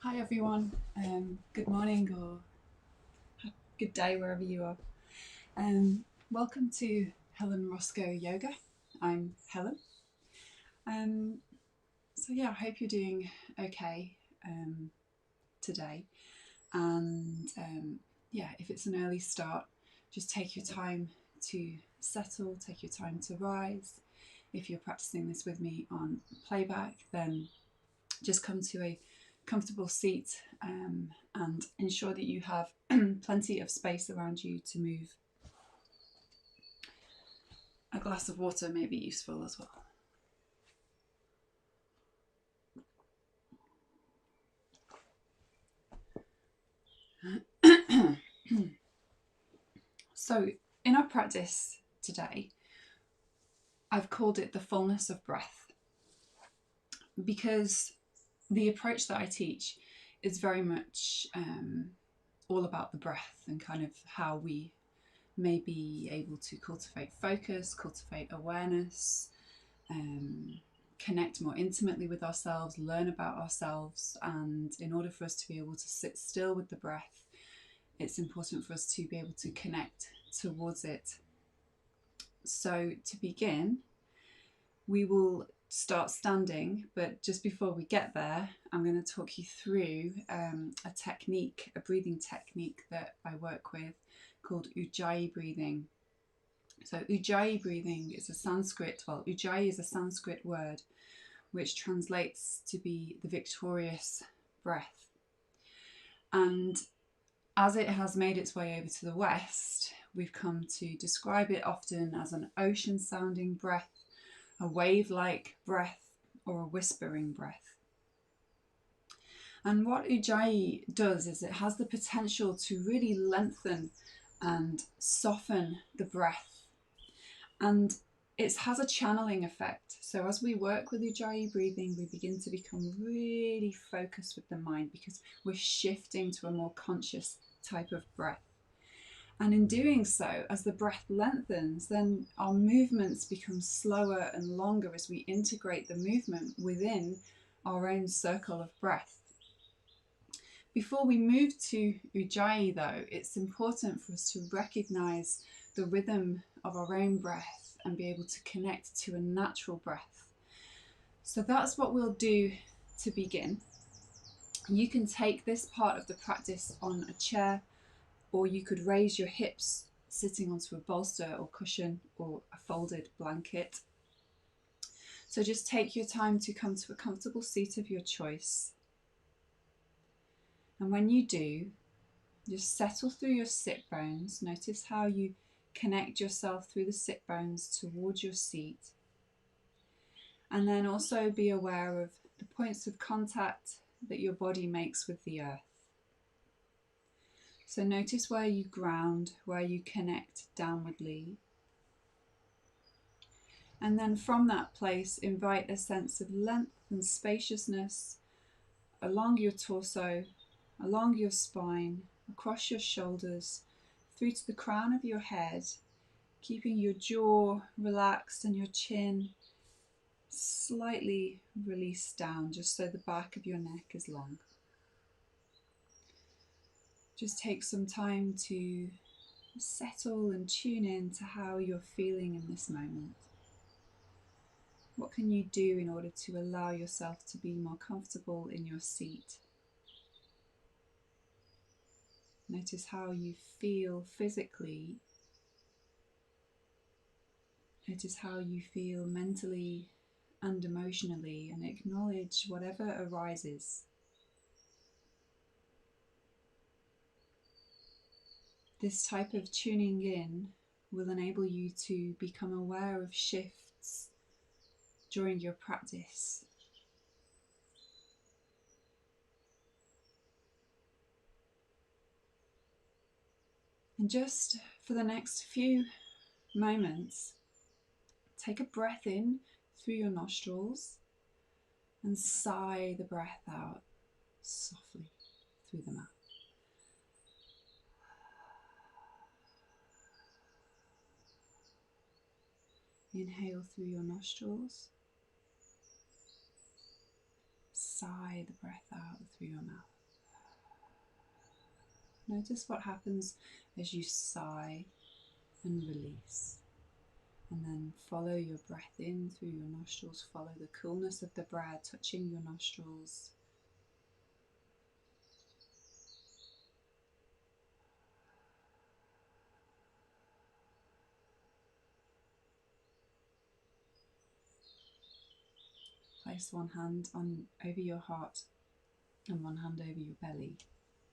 Hi everyone, good morning or good day wherever you are. Welcome to Helen Roscoe Yoga. I'm Helen. Um, I hope you're doing okay today. And if it's an early start, just take your time to settle, take your time to rise. If you're practicing this with me on playback, then just come to a comfortable seat and ensure that you have plenty of space around you to move. A glass of water may be useful as well. So in our practice today, I've called it the fullness of breath, because the approach that I teach is very much all about the breath and kind of how we may be able to cultivate focus, cultivate awareness, connect more intimately with ourselves, learn about ourselves. And in order for us to be able to sit still with the breath, it's important for us to be able to connect towards it. So to begin, we will start standing, but just before we get there, I'm going to talk you through a technique, a breathing technique that I work with called Ujjayi breathing. So Ujjayi breathing is Ujjayi is a Sanskrit word which translates to be the victorious breath. And as it has made its way over to the West, we've come to describe it often as an ocean-sounding breath, a wave-like breath, or a whispering breath. And what Ujjayi does is it has the potential to really lengthen and soften the breath. And it has a channeling effect. So as we work with Ujjayi breathing, we begin to become really focused with the mind because we're shifting to a more conscious type of breath. And in doing so, as the breath lengthens, then our movements become slower and longer as we integrate the movement within our own circle of breath. Before we move to Ujjayi though, it's important for us to recognize the rhythm of our own breath and be able to connect to a natural breath. So that's what we'll do to begin. You can take this part of the practice on a chair, or you could raise your hips sitting onto a bolster or cushion or a folded blanket. So just take your time to come to a comfortable seat of your choice. And when you do, just settle through your sit bones. Notice how you connect yourself through the sit bones towards your seat. And then also be aware of the points of contact that your body makes with the earth. So notice where you ground, where you connect downwardly. And then from that place, invite a sense of length and spaciousness along your torso, along your spine, across your shoulders, through to the crown of your head, keeping your jaw relaxed and your chin slightly released down, just so the back of your neck is long. Just take some time to settle and tune in to how you're feeling in this moment. What can you do in order to allow yourself to be more comfortable in your seat? Notice how you feel physically. Notice how you feel mentally and emotionally, and acknowledge whatever arises. This type of tuning in will enable you to become aware of shifts during your practice. And just for the next few moments, take a breath in through your nostrils and sigh the breath out softly through the mouth. Inhale through your nostrils, sigh sigh the breath out through your mouth. Notice what happens as you sigh and release. And then follow your breath in through your nostrils. Follow the coolness of the breath touching your nostrils. Place one hand over your heart and one hand over your belly.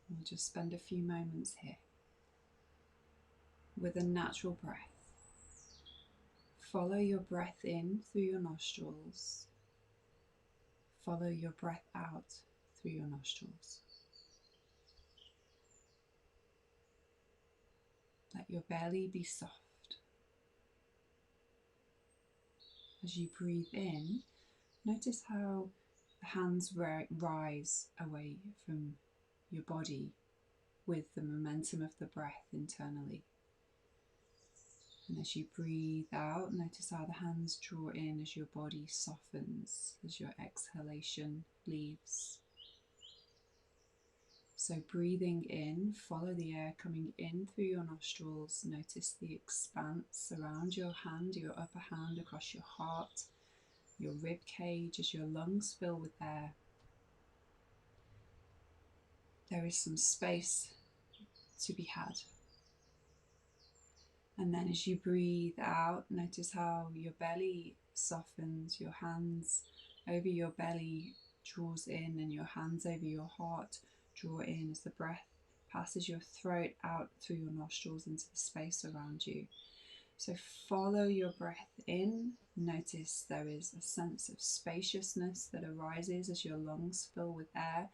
We'll just spend a few moments here with a natural breath. Follow your breath in through your nostrils. Follow your breath out through your nostrils. Let your belly be soft. As you breathe in, notice how the hands rise away from your body with the momentum of the breath internally. And as you breathe out, notice how the hands draw in as your body softens, as your exhalation leaves. So breathing in, follow the air coming in through your nostrils. Notice the expanse around your hand, your upper hand, across your heart, your rib cage as your lungs fill with air. There is some space to be had. And then as you breathe out, notice how your belly softens, your hands over your belly draws in, and your hands over your heart draw in as the breath passes your throat out through your nostrils into the space around you. So follow your breath in. Notice there is a sense of spaciousness that arises as your lungs fill with air.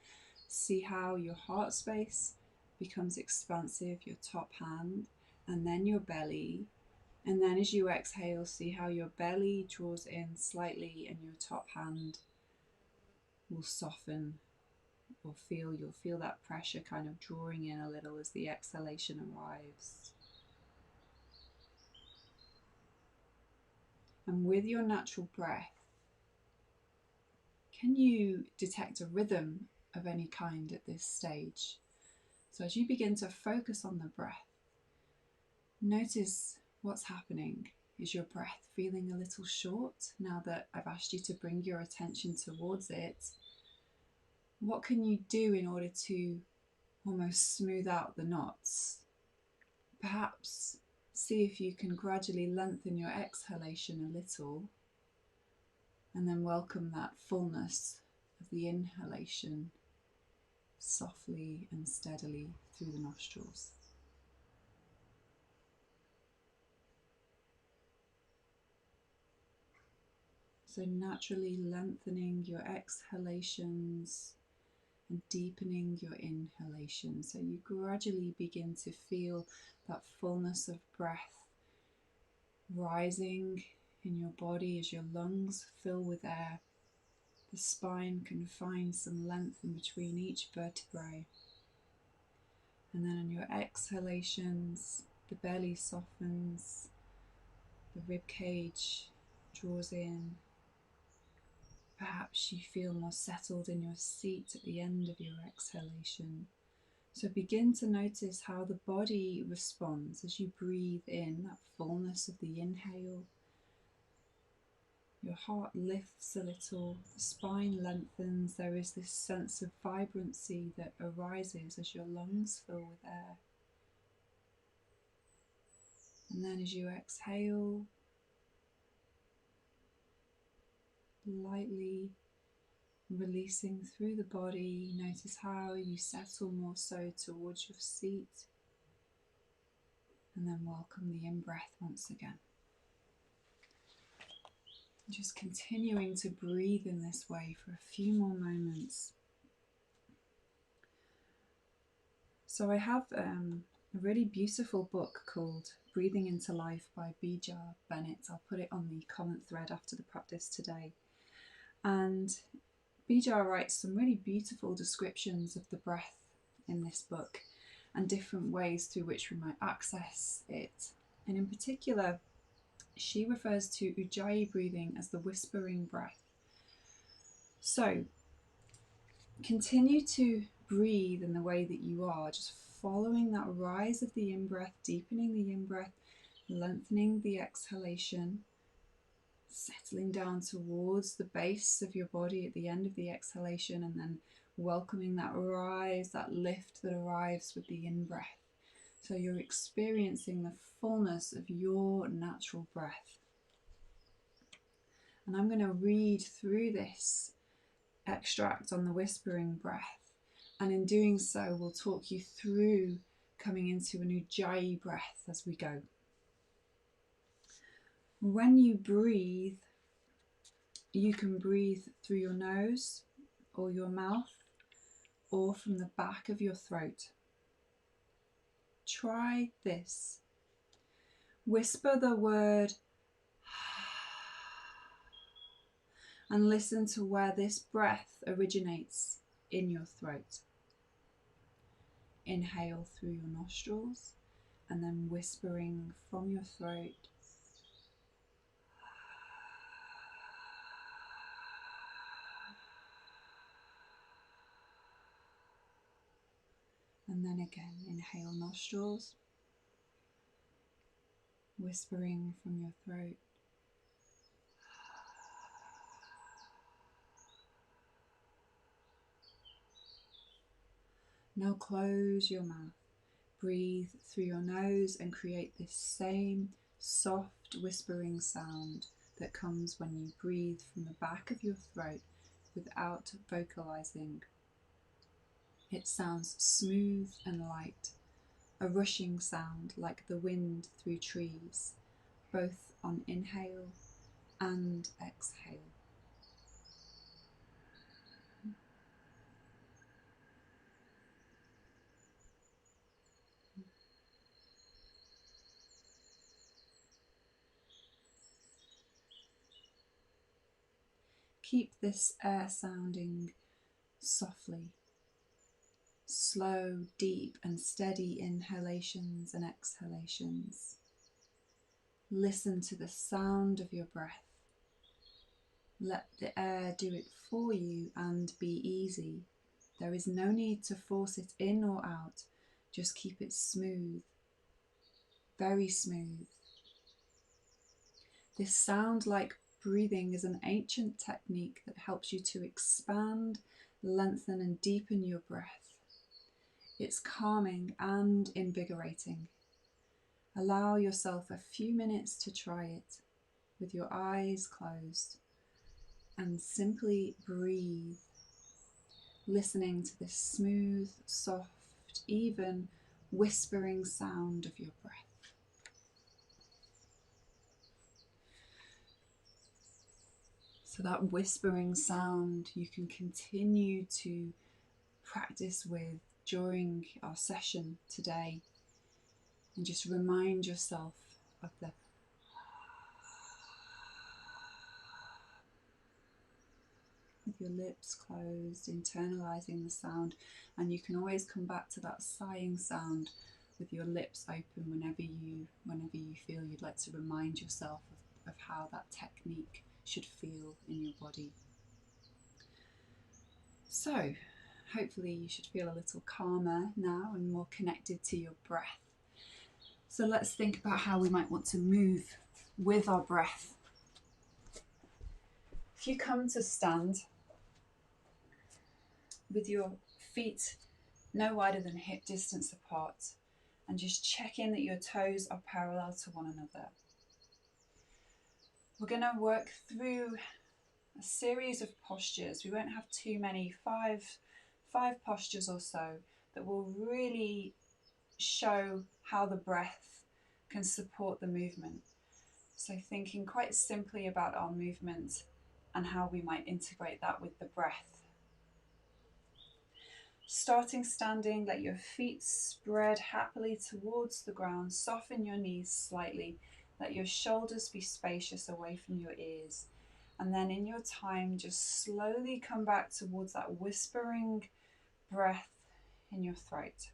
See how your heart space becomes expansive, your top hand, and then your belly. And then as you exhale, see how your belly draws in slightly and your top hand will soften, or you'll feel that pressure kind of drawing in a little as the exhalation arrives. And with your natural breath, can you detect a rhythm of any kind at this stage? So as you begin to focus on the breath, notice what's happening. Is your breath feeling a little short now that I've asked you to bring your attention towards it? What can you do in order to almost smooth out the knots? Perhaps see if you can gradually lengthen your exhalation a little, and then welcome that fullness of the inhalation softly and steadily through the nostrils. So naturally lengthening your exhalations and deepening your inhalation. So you gradually begin to feel that fullness of breath rising in your body as your lungs fill with air. The spine can find some length in between each vertebrae. And then on your exhalations, the belly softens, the rib cage draws in. Perhaps you feel more settled in your seat at the end of your exhalation. So begin to notice how the body responds as you breathe in that fullness of the inhale. Your heart lifts a little, the spine lengthens. There is this sense of vibrancy that arises as your lungs fill with air. And then as you exhale, lightly releasing through the body, notice how you settle more so towards your seat. And then welcome the in-breath once again. Just continuing to breathe in this way for a few more moments. So I have a really beautiful book called Breathing into Life by Bija Bennett. I'll put it on the comment thread after the practice today. And Bija writes some really beautiful descriptions of the breath in this book and different ways through which we might access it. And in particular, she refers to Ujjayi breathing as the whispering breath. So continue to breathe in the way that you are, just following that rise of the in-breath, deepening the in-breath, lengthening the exhalation, settling down towards the base of your body at the end of the exhalation, and then welcoming that rise, that lift that arrives with the in-breath. So you're experiencing the fullness of your natural breath. And I'm going to read through this extract on the whispering breath. And in doing so, we'll talk you through coming into an ujjayi breath as we go. When you breathe, you can breathe through your nose or your mouth or from the back of your throat. Try this. Whisper the word and listen to where this breath originates in your throat. Inhale through your nostrils and then whispering from your throat. And then again, inhale nostrils, whispering from your throat. Now close your mouth. Breathe through your nose and create this same soft whispering sound that comes when you breathe from the back of your throat without vocalizing. It sounds smooth and light, a rushing sound like the wind through trees, both on inhale and exhale. Keep this air sounding softly. Slow, deep and steady inhalations and exhalations. Listen to the sound of your breath. Let the air do it for you and be easy. There is no need to force it in or out. Just keep it smooth, very smooth. This sound-like breathing is an ancient technique that helps you to expand, lengthen and deepen your breath. It's calming and invigorating. Allow yourself a few minutes to try it with your eyes closed and simply breathe, listening to this smooth, soft, even whispering sound of your breath. So that whispering sound you can continue to practice with during our session today, and just remind yourself of the with your lips closed, internalizing the sound, and you can always come back to that sighing sound with your lips open whenever you feel you'd like to remind yourself of how that technique should feel in your body. So hopefully you should feel a little calmer now and more connected to your breath. So let's think about how we might want to move with our breath. If you come to stand with your feet no wider than hip distance apart, and just check in that your toes are parallel to one another. We're going to work through a series of postures. We won't have too many, five postures or so, that will really show how the breath can support the movement. So thinking quite simply about our movement and how we might integrate that with the breath. Starting standing, let your feet spread happily towards the ground. Soften your knees slightly. Let your shoulders be spacious away from your ears. And then in your time, just slowly come back towards that whispering breath in your throat.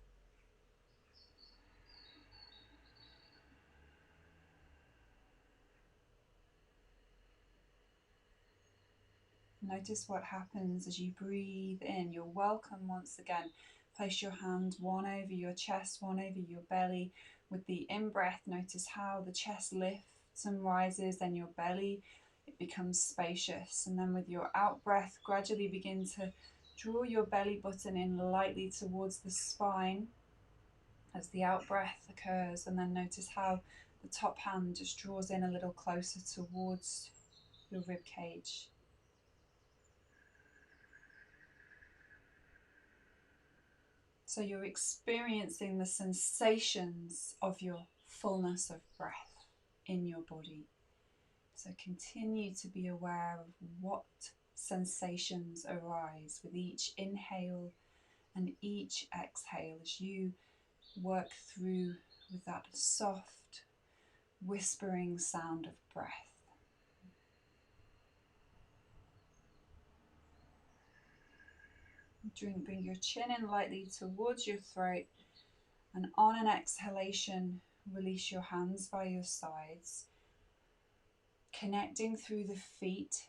Notice what happens as you breathe in. You're welcome once again. Place your hand one over your chest, one over your belly. With the in-breath, notice how the chest lifts and rises, then your belly, it becomes spacious. And then with your out-breath, gradually begin to draw your belly button in lightly towards the spine as the out-breath occurs. And then notice how the top hand just draws in a little closer towards your rib cage. So you're experiencing the sensations of your fullness of breath in your body. So continue to be aware of what sensations arise with each inhale and each exhale as you work through with that soft, whispering sound of breath. Bring your chin in lightly towards your throat, and on an exhalation, release your hands by your sides, connecting through the feet.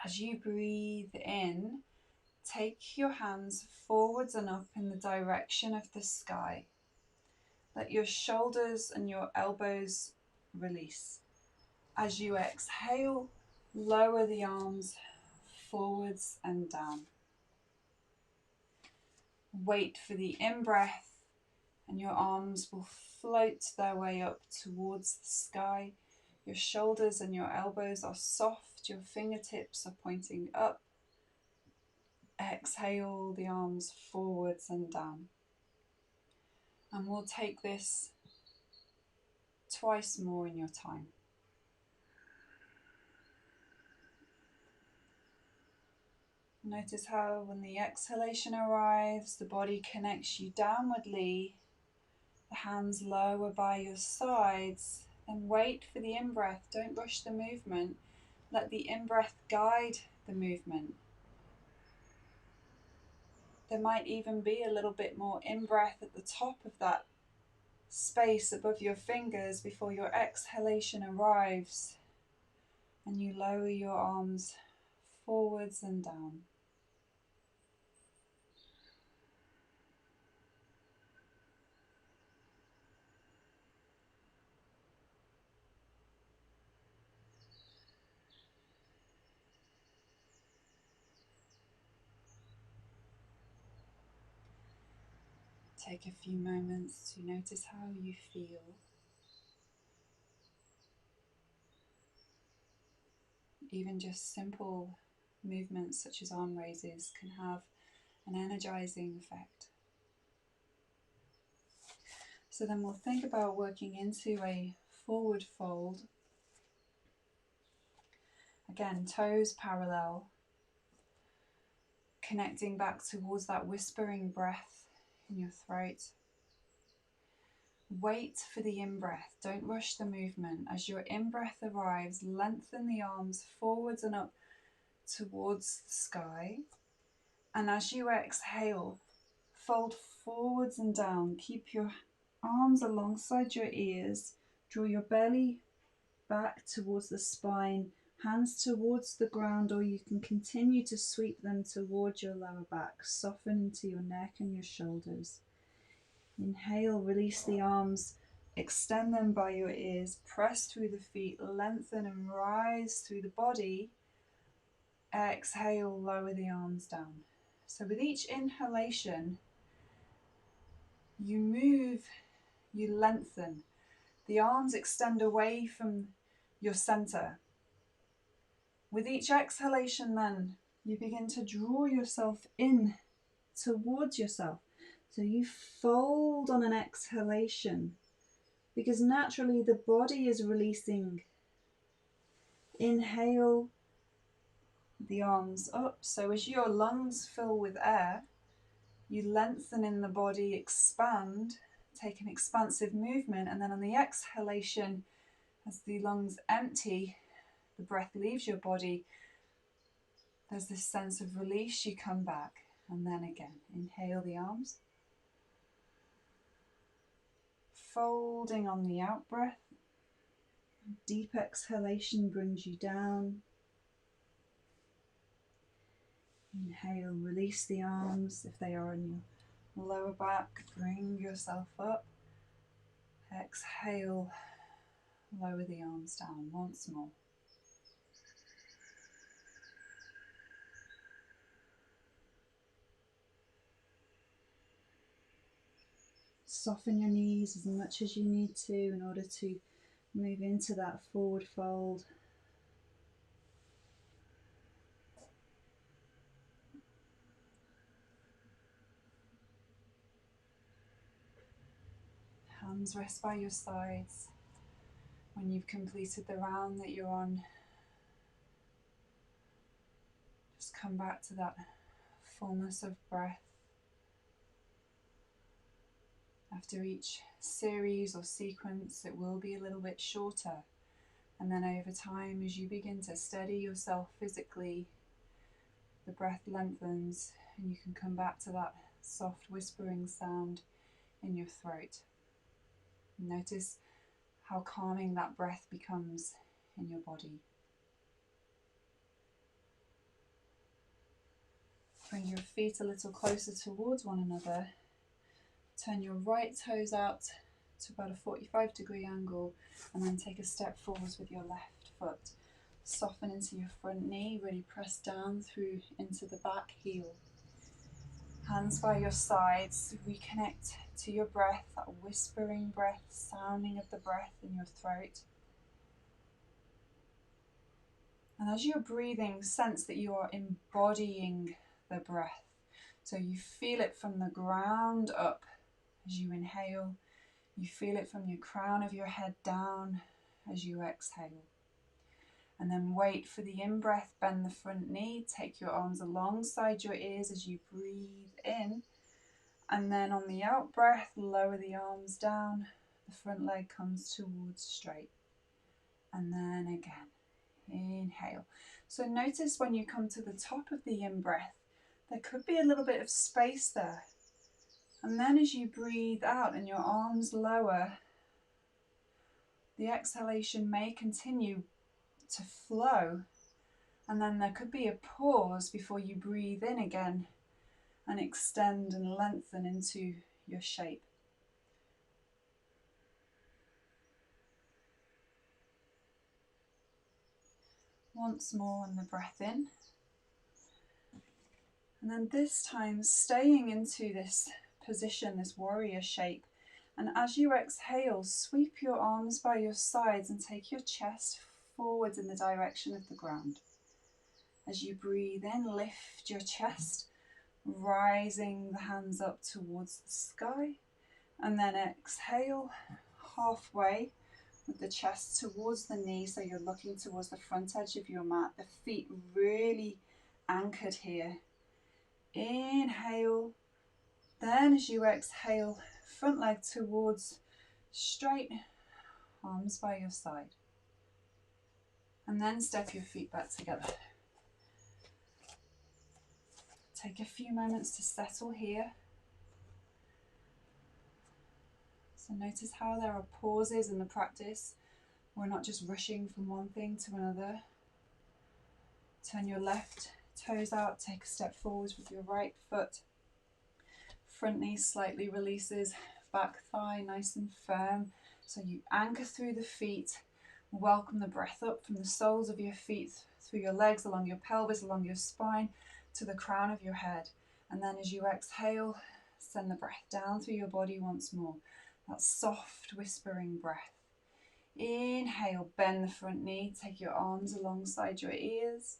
As you breathe in, take your hands forwards and up in the direction of the sky. Let your shoulders and your elbows release. As you exhale, lower the arms forwards and down. Wait for the in-breath, and your arms will float their way up towards the sky. Your shoulders and your elbows are soft, your fingertips are pointing up. Exhale the arms forwards and down. And we'll take this twice more in your time. Notice how when the exhalation arrives, the body connects you downwardly, the hands lower by your sides, and wait for the in-breath. Don't rush the movement. Let the in-breath guide the movement. There might even be a little bit more in-breath at the top of that space above your fingers before your exhalation arrives, and you lower your arms forwards and down. Take a few moments to notice how you feel. Even just simple movements such as arm raises can have an energizing effect. So then we'll think about working into a forward fold. Again, toes parallel, connecting back towards that whispering breath in your throat. Wait for the in-breath. Don't rush the movement. As your in-breath arrives, lengthen the arms forwards and up towards the sky. And as you exhale, fold forwards and down. Keep your arms alongside your ears. Draw your belly back towards the spine, hands towards the ground, or you can continue to sweep them towards your lower back. Soften into your neck and your shoulders. Inhale, release the arms, extend them by your ears, press through the feet, lengthen and rise through the body. Exhale, lower the arms down. So with each inhalation, you move, you lengthen. The arms extend away from your center. With each exhalation then, you begin to draw yourself in towards yourself. So you fold on an exhalation because naturally the body is releasing. Inhale the arms up. So as your lungs fill with air, you lengthen in the body, expand, take an expansive movement, and then on the exhalation, as the lungs empty, the breath leaves your body, there's this sense of release, you come back, and then again, inhale the arms. Folding on the out breath. Deep exhalation brings you down. Inhale, release the arms if they are in your lower back. Bring yourself up. Exhale, lower the arms down once more. Soften your knees as much as you need to in order to move into that forward fold. Hands rest by your sides. When you've completed the round that you're on, just come back to that fullness of breath. After each series or sequence, it will be a little bit shorter. And then over time, as you begin to steady yourself physically, the breath lengthens and you can come back to that soft whispering sound in your throat. Notice how calming that breath becomes in your body. Bring your feet a little closer towards one another. Turn your right toes out to about a 45-degree angle and then take a step forwards with your left foot. Soften into your front knee, really press down through into the back heel. Hands by your sides, reconnect to your breath, that whispering breath, sounding of the breath in your throat. And as you're breathing, sense that you are embodying the breath. So you feel it from the ground up as you inhale. You feel it from your crown of your head down as you exhale. And then wait for the in-breath, bend the front knee, take your arms alongside your ears as you breathe in. And then on the out-breath, lower the arms down, the front leg comes towards straight. And then again, inhale. So notice when you come to the top of the in-breath, there could be a little bit of space there. And then as you breathe out and your arms lower, the exhalation may continue to flow. And then there could be a pause before you breathe in again and extend and lengthen into your shape. Once more on the breath in. And then this time staying into this position, this warrior shape. And as you exhale, sweep your arms by your sides and take your chest forwards in the direction of the ground. As you breathe in, lift your chest, rising the hands up towards the sky. And then exhale halfway with the chest towards the knee, so you're looking towards the front edge of your mat, the feet really anchored here. Inhale, then as you exhale, front leg towards straight, arms by your side. And then step your feet back together. Take a few moments to settle here. So notice how there are pauses in the practice. We're not just rushing from one thing to another. Turn your left toes out, take a step forwards with your right foot. Front knee slightly releases, back thigh nice and firm. So you anchor through the feet, welcome the breath up from the soles of your feet, through your legs, along your pelvis, along your spine, to the crown of your head. And then as you exhale, send the breath down through your body once more. That soft whispering breath. Inhale, bend the front knee, take your arms alongside your ears.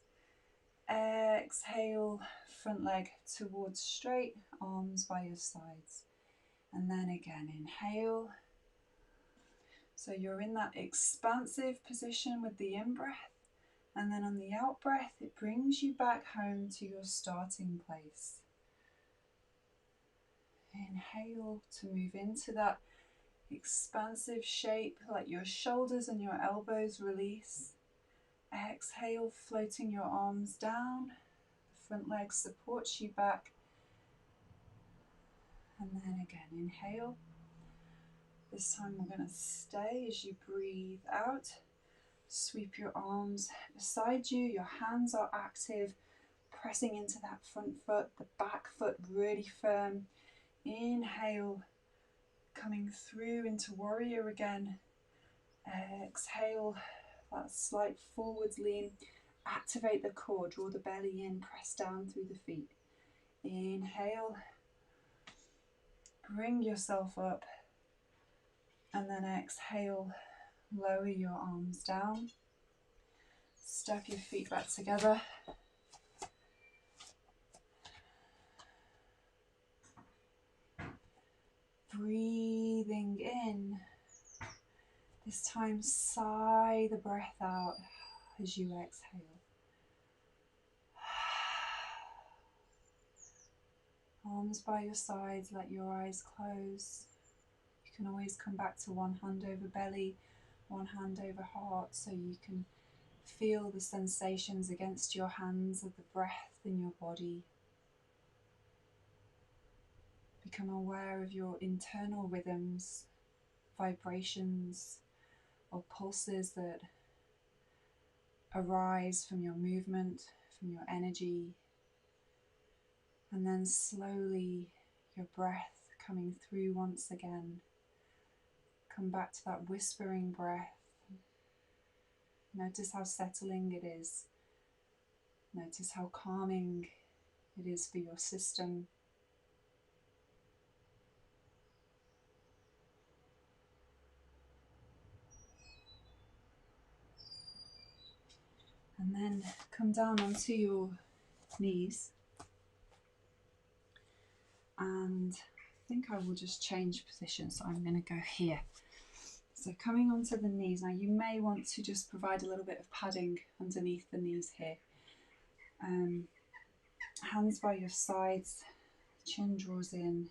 Exhale, front leg towards straight, arms by your sides. And then again, inhale. So you're in that expansive position with the in-breath. And then on the out-breath, it brings you back home to your starting place. Inhale to move into that expansive shape, let your shoulders and your elbows release. Exhale, floating your arms down. The front leg supports you back. And then again, inhale. This time we're going to stay as you breathe out. Sweep your arms beside you, your hands are active. pressing into that front foot, the back foot really firm. Inhale, coming through into warrior again. Exhale, that slight forwards lean. Activate the core, draw the belly in, press down through the feet. Inhale, bring yourself up, and then exhale, lower your arms down. Step your feet back together. Breathing in. This time, sigh the breath out as you exhale. Arms by your sides, let your eyes close. You can always come back to one hand over belly, one hand over heart, so you can feel the sensations against your hands of the breath in your body. Become aware of your internal rhythms, vibrations, or pulses that arise from your movement, from your energy. And then slowly your breath coming through once again. Come back to that whispering breath. Notice how settling it is. Notice how calming it is for your system. And then come down onto your knees. And I think I will just change position, so I'm going to go here. So coming onto the knees, now you may want to just provide a little bit of padding underneath the knees here. Hands by your sides, chin draws in,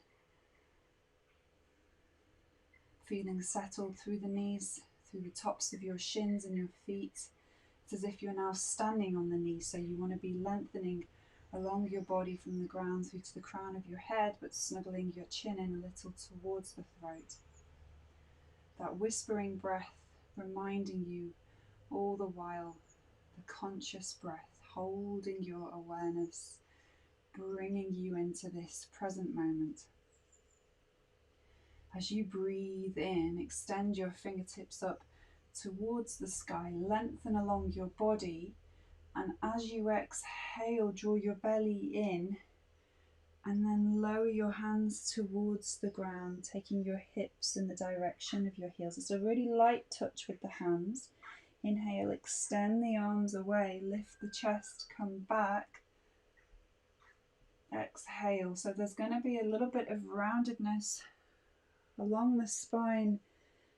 feeling settled through the knees, through the tops of your shins and your feet. It's as if you're now standing on the knees, so you want to be lengthening along your body from the ground through to the crown of your head, but snuggling your chin in a little towards the throat. That whispering breath reminding you all the while, the conscious breath, holding your awareness, bringing you into this present moment. As you breathe in, extend your fingertips up towards the sky, lengthen along your body, and as you exhale, draw your belly in, and then lower your hands towards the ground, taking your hips in the direction of your heels. It's a really light touch with the hands. Inhale, extend the arms away, lift the chest, come back. Exhale, so there's going to be a little bit of roundedness along the spine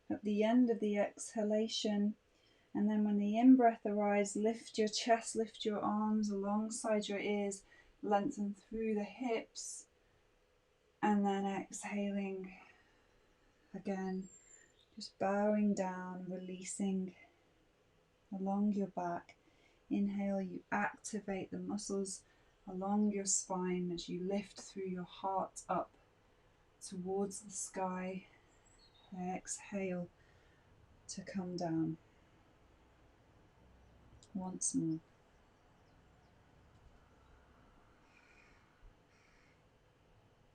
at the end of the exhalation. And then when the in-breath arrives, lift your chest, lift your arms alongside your ears, lengthen through the hips, and then exhaling again, just bowing down, releasing along your back. Inhale, you activate the muscles along your spine as you lift through your heart up towards the sky. Exhale to come down. Once more.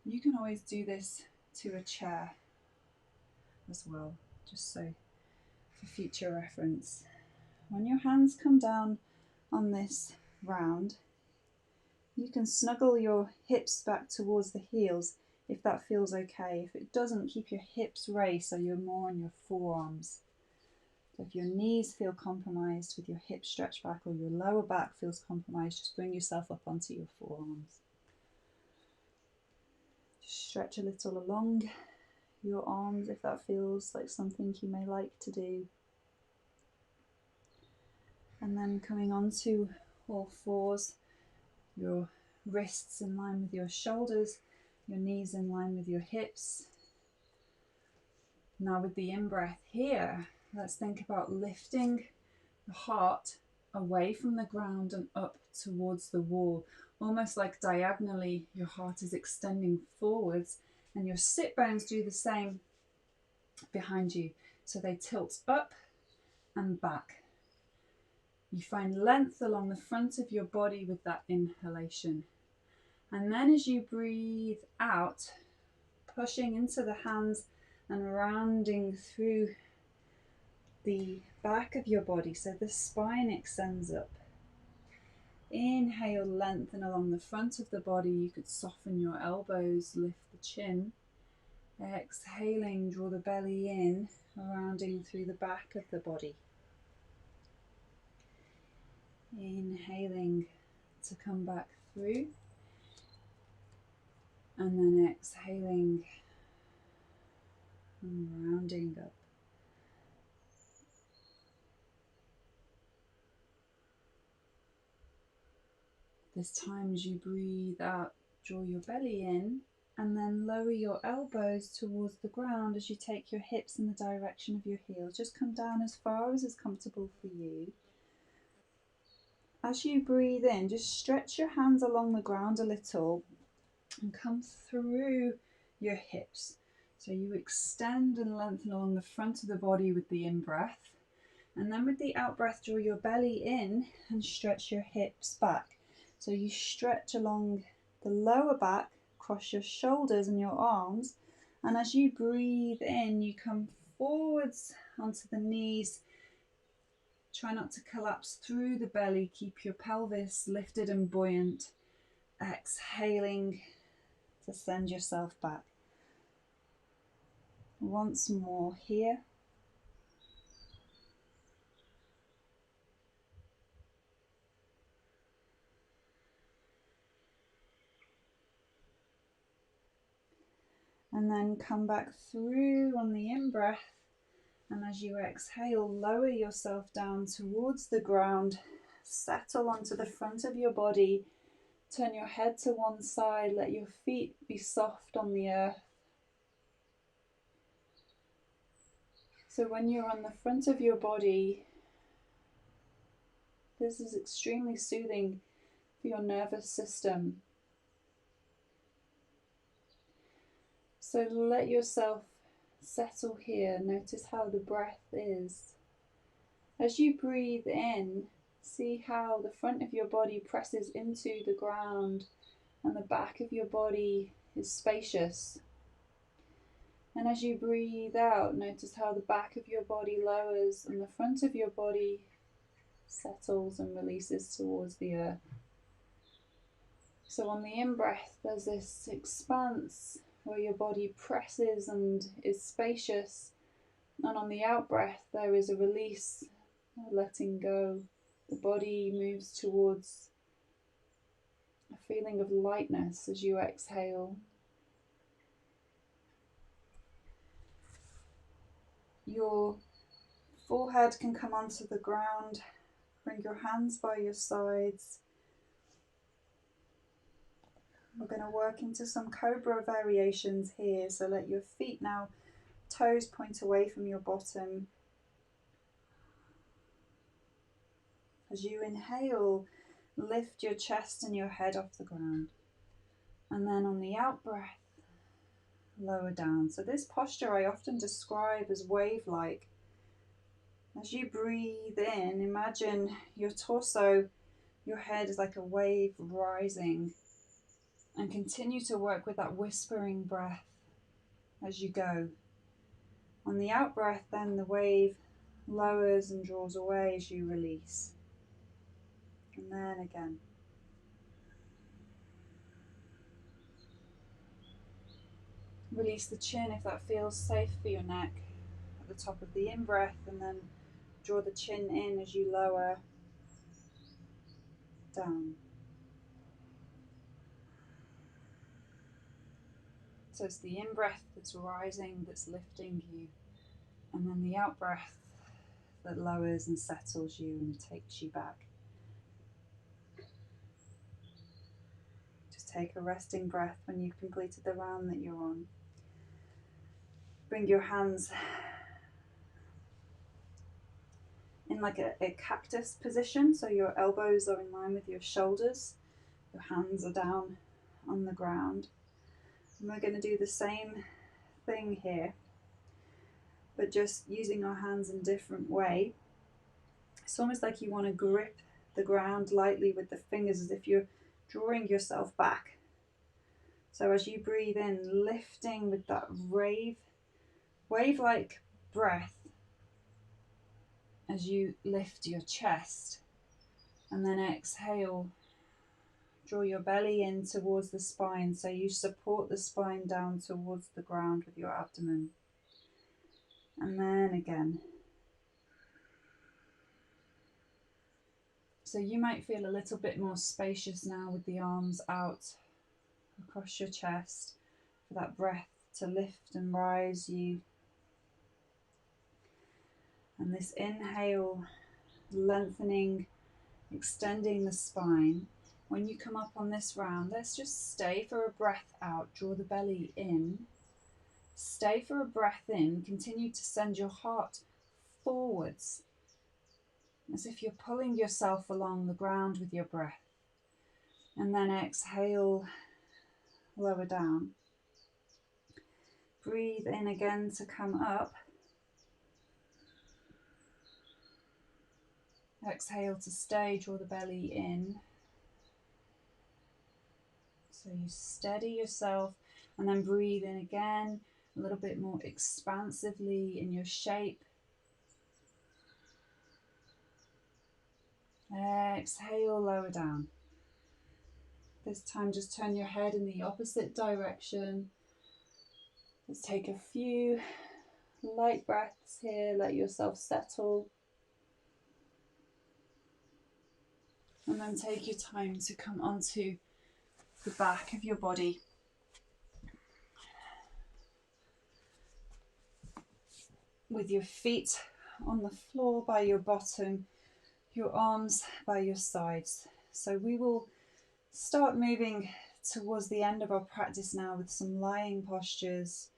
You can always do this to a chair as well, just so for future reference. When your hands come down on this round, you can snuggle your hips back towards the heels if that feels okay. If it doesn't, keep your hips raised so you're more on your forearms. So if your knees feel compromised with your hips stretched back, or your lower back feels compromised, just bring yourself up onto your forearms. Stretch a little along your arms if that feels like something you may like to do. And then coming onto all fours, your wrists in line with your shoulders, your knees in line with your hips. Now with the in-breath here, let's think about lifting the heart away from the ground and up towards the wall. Almost like diagonally, your heart is extending forwards, and your sit bones do the same behind you. So they tilt up and back. You find length along the front of your body with that inhalation. And then as you breathe out, pushing into the hands and rounding through the back of your body so the spine extends up. Inhale, lengthen along the front of the body. You could soften your elbows, lift the chin. Exhaling, draw the belly in, rounding through the back of the body. Inhaling to come back through. And then exhaling and rounding up. This time as you breathe out, draw your belly in and then lower your elbows towards the ground as you take your hips in the direction of your heels. Just come down as far as is comfortable for you. As you breathe in, just stretch your hands along the ground a little and come through your hips. So you extend and lengthen along the front of the body with the in-breath. And then with the out-breath, draw your belly in and stretch your hips back. So you stretch along the lower back, cross your shoulders and your arms. And as you breathe in, you come forwards onto the knees. Try not to collapse through the belly. Keep your pelvis lifted and buoyant. Exhaling to send yourself back. Once more here. And then come back through on the in-breath. And as you exhale, lower yourself down towards the ground. Settle onto the front of your body. Turn your head to one side. Let your feet be soft on the earth. So when you're on the front of your body, this is extremely soothing for your nervous system. So let yourself settle here. Notice how the breath is. As you breathe in, see how the front of your body presses into the ground and the back of your body is spacious. And as you breathe out, notice how the back of your body lowers and the front of your body settles and releases towards the earth. So on the in-breath, there's this expanse where your body presses and is spacious. And on the out-breath, there is a release, a letting go. The body moves towards a feeling of lightness as you exhale. Your forehead can come onto the ground. Bring your hands by your sides. We're going to work into some cobra variations here. So let your feet now, toes point away from your bottom. As you inhale, lift your chest and your head off the ground. And then on the out breath, lower down. So this posture I often describe as wave-like. As you breathe in, imagine your torso, your head is like a wave rising. And continue to work with that whispering breath as you go. On the out breath, then the wave lowers and draws away as you release. And then again. Release the chin if that feels safe for your neck at the top of the in-breath, and then draw the chin in as you lower down. So it's the in-breath that's rising, that's lifting you, and then the out-breath that lowers and settles you and takes you back. Just take a resting breath when you've completed the round that you're on. Bring your hands in like a cactus position, so your elbows are in line with your shoulders, your hands are down on the ground. And we're going to do the same thing here, but just using our hands in a different way. It's almost like you want to grip the ground lightly with the fingers as if you're drawing yourself back. So as you breathe in, lifting with that wave-like breath as you lift your chest. And then exhale, draw your belly in towards the spine, so you support the spine down towards the ground with your abdomen. And then again. So you might feel a little bit more spacious now with the arms out across your chest for that breath to lift and rise you. And this inhale, lengthening, extending the spine. When you come up on this round, let's just stay for a breath out, draw the belly in. Stay for a breath in, continue to send your heart forwards, as if you're pulling yourself along the ground with your breath. And then exhale, lower down. Breathe in again to come up. Exhale to stay, draw the belly in. So you steady yourself and then breathe in again, a little bit more expansively in your shape. Exhale, lower down. This time just turn your head in the opposite direction. Let's take a few light breaths here, let yourself settle. And then take your time to come onto the back of your body. With your feet on the floor by your bottom, your arms by your sides. So we will start moving towards the end of our practice now with some lying postures.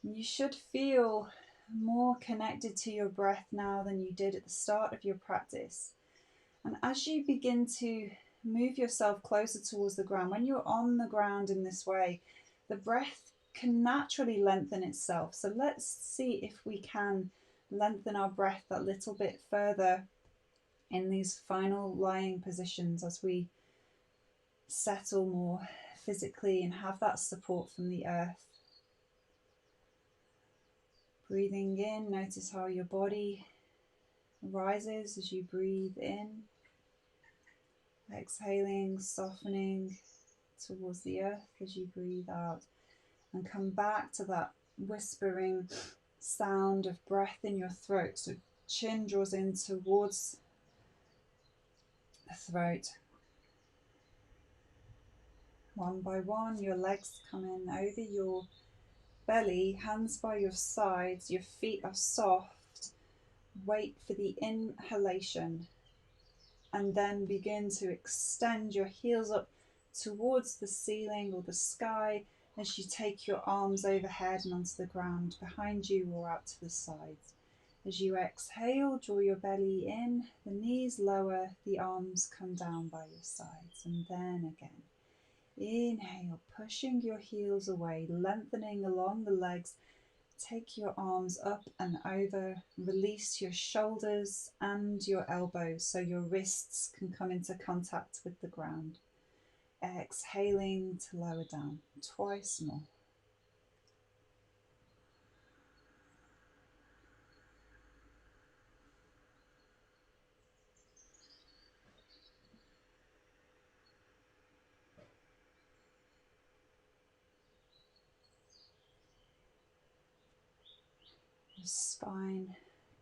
You should feel more connected to your breath now than you did at the start of your practice. And as you begin to move yourself closer towards the ground, when you're on the ground in this way, the breath can naturally lengthen itself. So let's see if we can lengthen our breath a little bit further in these final lying positions as we settle more physically and have that support from the earth. Breathing in, notice how your body rises as you breathe in. Exhaling, softening towards the earth as you breathe out. And come back to that whispering sound of breath in your throat. So chin draws in towards the throat. One by one, your legs come in over your belly, hands by your sides, your feet are soft. Wait for the inhalation and then begin to extend your heels up towards the ceiling or the sky as you take your arms overhead and onto the ground behind you or out to the sides. As you exhale, draw your belly in, the knees lower, the arms come down by your sides, and then again. Inhale, pushing your heels away, lengthening along the legs. Take your arms up and over, release your shoulders and your elbows so your wrists can come into contact with the ground. Exhaling to lower down, twice more. Your spine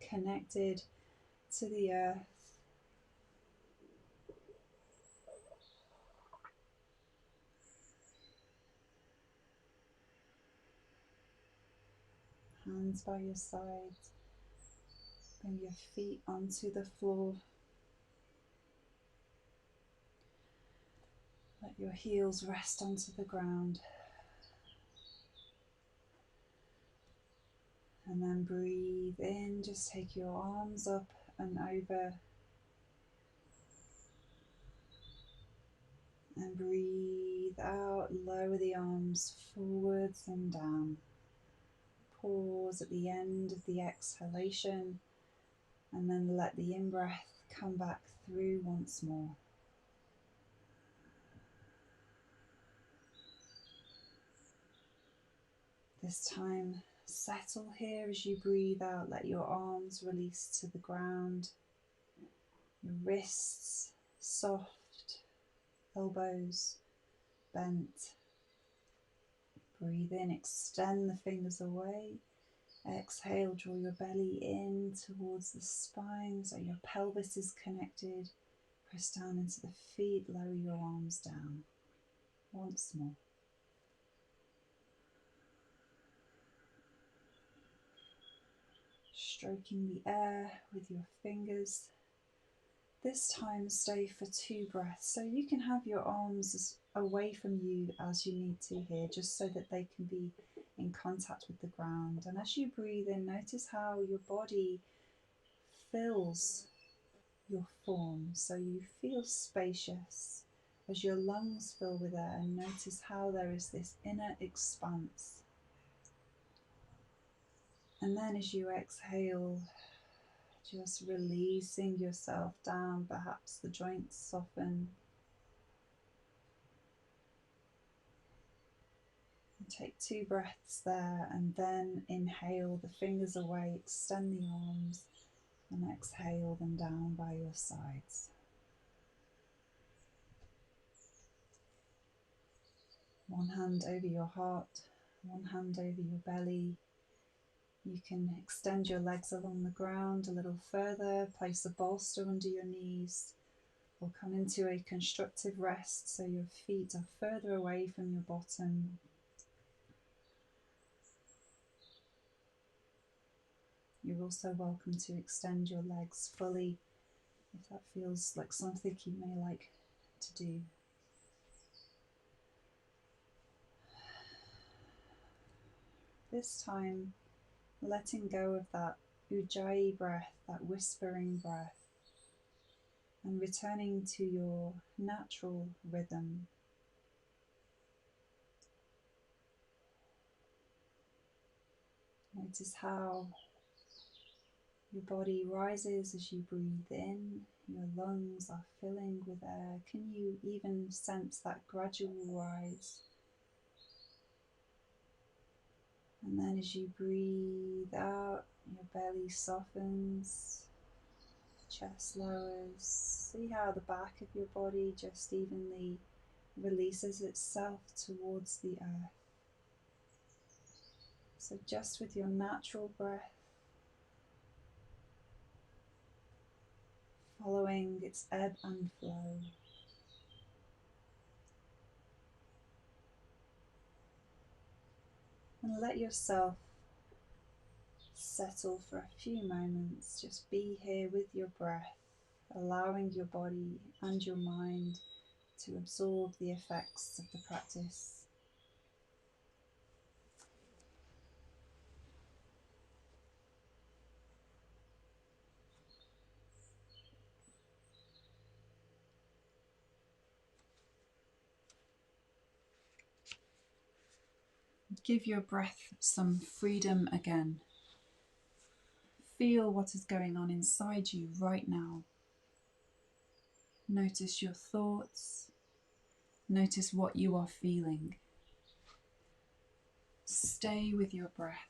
connected to the earth. Hands by your sides. Bring your feet onto the floor. Let your heels rest onto the ground. And then breathe in, just take your arms up and over. And breathe out, lower the arms forwards and down. Pause at the end of the exhalation And then let the in-breath come back through once more. This time, settle here as you breathe out. Let your arms release to the ground. Your wrists soft, elbows bent. Breathe in, extend the fingers away. Exhale, draw your belly in towards the spine so your pelvis is connected. Press down into the feet, lower your arms down. Once more. Stroking the air with your fingers. This time stay for 2 breaths, so you can have your arms away from you as you need to here, just so that they can be in contact with the ground. And as you breathe in, notice how your body fills your form, so you feel spacious as your lungs fill with air, and notice how there is this inner expanse. And then as you exhale, just releasing yourself down, perhaps the joints soften. And take 2 breaths there, and then inhale the fingers away, extend the arms, and exhale them down by your sides. One hand over your heart, one hand over your belly. You can extend your legs along the ground a little further, place a bolster under your knees, or come into a constructive rest so your feet are further away from your bottom. You're also welcome to extend your legs fully if that feels like something you may like to do. This time, letting go of that ujjayi breath, that whispering breath, and returning to your natural rhythm. Notice how your body rises as you breathe in, your lungs are filling with air. Can you even sense that gradual rise? And then as you breathe out, your belly softens, chest lowers. See how the back of your body just evenly releases itself towards the earth. So just with your natural breath, following its ebb and flow. And let yourself settle for a few moments. Just be here with your breath, allowing your body and your mind to absorb the effects of the practice. Give your breath some freedom again. Feel what is going on inside you right now. Notice your thoughts. Notice what you are feeling. Stay with your breath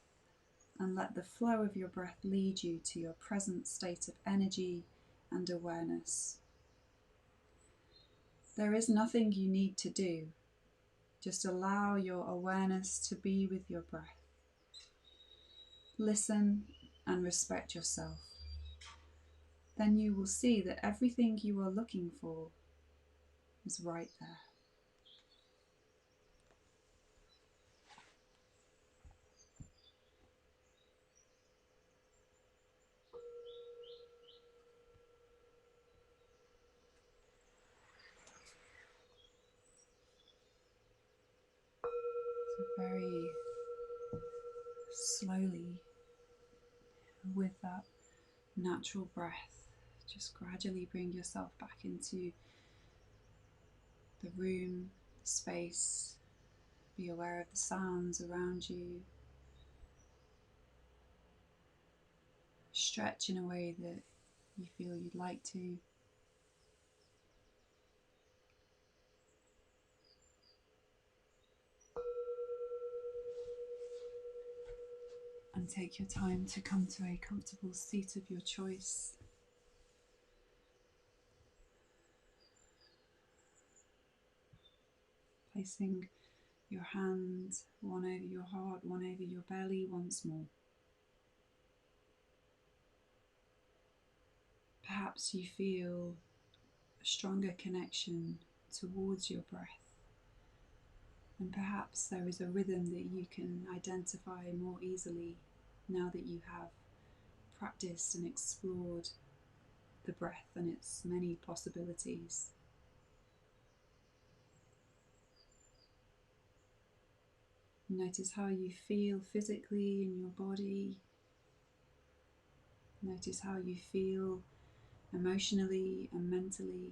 and let the flow of your breath lead you to your present state of energy and awareness. There is nothing you need to do. Just allow your awareness to be with your breath. Listen and respect yourself. Then you will see that everything you are looking for is right there. So very slowly, with that natural breath, just gradually bring yourself back into the room, the space. Be aware of the sounds around you. stretch in a way that you feel you'd like to. And take your time to come to a comfortable seat of your choice. Placing your hand one over your heart, one over your belly once more. Perhaps you feel a stronger connection towards your breath. And perhaps there is a rhythm that you can identify more easily now that you have practiced and explored the breath and its many possibilities. Notice how you feel physically in your body. Notice how you feel emotionally and mentally.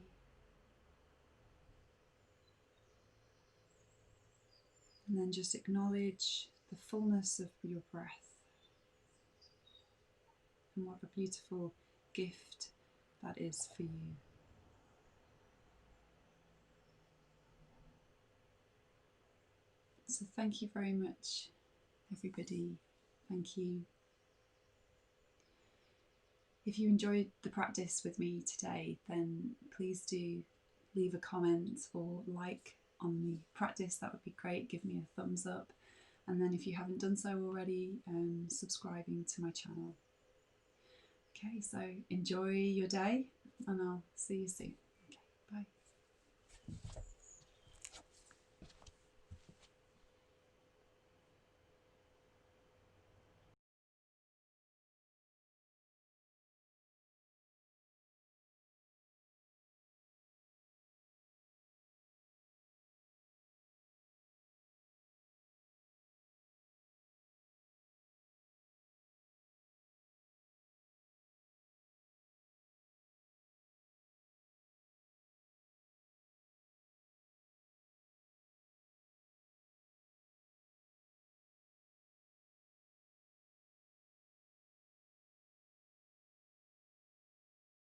And then just acknowledge the fullness of your breath and what a beautiful gift that is for you. So thank you very much, everybody. Thank you. If you enjoyed the practice with me today, then please do leave a comment or like on the practice. That would be great. Give me a thumbs up. And then if you haven't done so already, subscribing to my channel. Okay, so enjoy your day and I'll see you soon.